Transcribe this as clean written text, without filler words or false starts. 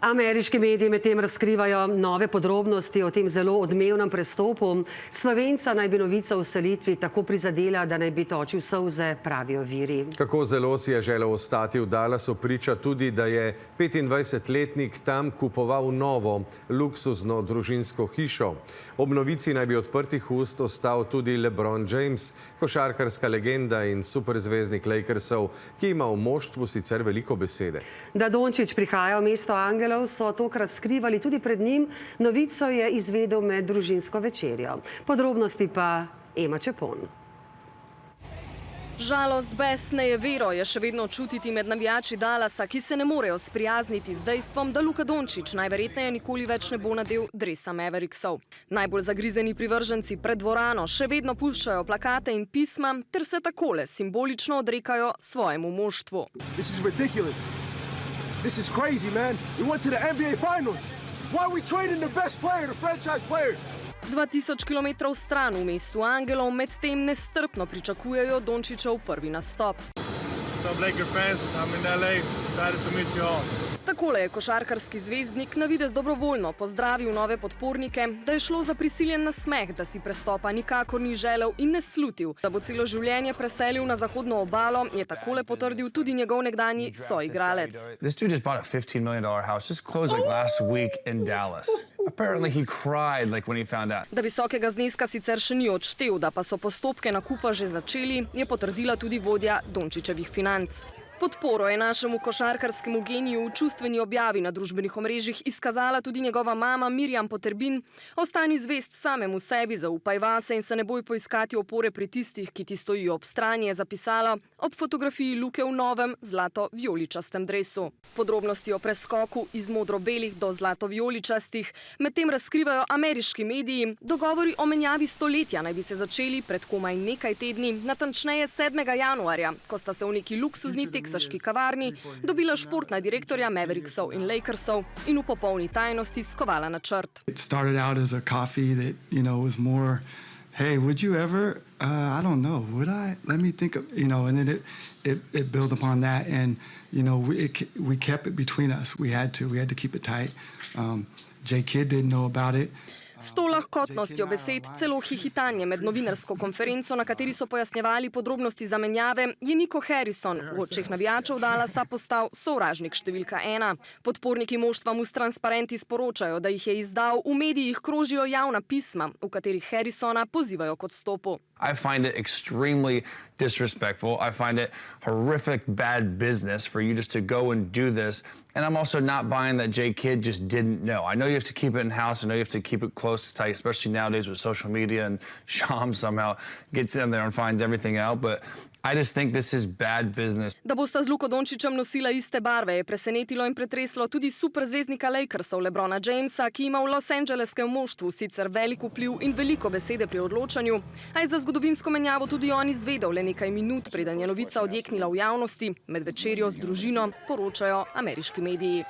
Ameriški mediji medtem razkrivajo nove podrobnosti o tem zelo odmevnem prestopu. Slovenca naj bi novica o selitvi tako prizadela, da naj bi točil solze, pravijo viri. Kako zelo si je želel ostati v Dallasu, priča tudi, da je 25-letnik tam kupoval novo, luksuzno družinsko hišo. Ob novici naj bi odprtih ust ostal tudi LeBron James, košarkarska legenda in superzvezdnik Lakersov, ki ima v moštvu sicer veliko besede. Da Dončić prihaja v mesto angelov, so tokrat skrivali tudi pred njim. Novico je izvedel med družinsko večerjo. Podrobnosti pa Ema Čepon. Žalost, bes, nejevero je še vedno čutiti med navijači Dallasa, ki se ne morejo sprijazniti z dejstvom, da Luka Dončić najverjetneje nikoli več ne bo nadel dresa Mavericksov. Najbolj zagrizeni privrženci pred dvorano še vedno puščajo plakate in pisma ter se takole simbolično odrekajo svojemu moštvu. This is crazy, man. We went to the NBA Finals. Why are we trading the best player, the franchise player? 2000 kilometrov stran v mestu angelov medtem nestrpno pričakujejo Dončićev prvi nastop. Takole je košarkarski zvezdnik na videz dobrovoljno pozdravil nove podpornike, da je šlo za prisiljen nasmeh, da si prestopa nikakor ni želel in ne slutil. Da bo celo življenje preselil na zahodno obalo, je takole potrdil tudi njegov nekdanji soigralec. This dude just bought a $15 million house, just closed like last week in Dallas. Apparently he cried like when he found out. Da visokega zneska sicer še ni odštel, da pa so postopke nakupa že začeli, je potrdila tudi vodja Dončićevih financ. Podporo je našemu košarkarskemu geniju v čustveni objavi na družbenih omrežjih izkazala tudi njegova mama Mirjam Poterbin. Ostani zvest samemu sebi, zaupaj vase in se ne boj poiskati opore pri tistih, ki ti stojijo ob strani, je zapisala ob fotografiji Luke v novem zlato-vijoličastem dresu. Podrobnosti o preskoku iz modro-belih do zlato-vijoličastih medtem razkrivajo ameriški mediji. Dogovori o menjavi stoletja naj bi se začeli pred komaj nekaj tedni, natančneje 7. januarja, ko sta se v neki luksuzni teksaški kavarni dobila športna direktorja Mavericksov in Lakersov in v popolni tajnosti skovala načrt. It started out as a coffee that, was more, hey, would you ever, I don't know, would I? Let me think of, and then it built upon that and, we kept it between us. We had to keep it tight. J. Kidd didn't know about it. S to lahkotnostjo besed, celo hihitanje med novinarsko konferenco, na kateri so pojasnjevali podrobnosti zamenjave, je Nico Harrison v očeh navijačev Dallasa postal sovražnik številka 1. Podporniki moštva mu s transparenti sporočajo, da jih je izdal, v medijih krožijo javna pisma, v katerih Harrisona pozivajo k odstopu. I find it extremely disrespectful. I find it horrific bad business for you just to go and do this. And I'm also not buying that J. Kidd just didn't know. I know you have to keep it in-house. I know you have to keep it close, tight, especially nowadays with social media and Shams somehow gets in there and finds everything out. But I just think this is bad business. Da bosta z Luko Dončićem nosila iste barve, je presenetilo in pretreslo tudi superzvezdnika Lakersov LeBrona Jamesa, ki ima v Los Angeleskem moštvu sicer velik vpliv in veliko besede pri odločanju, a je za zgodovinsko menjavo tudi on izvedel le nekaj minut, preden je novica odjeknila v javnosti, med večerjo z družino, poročajo ameriški mediji.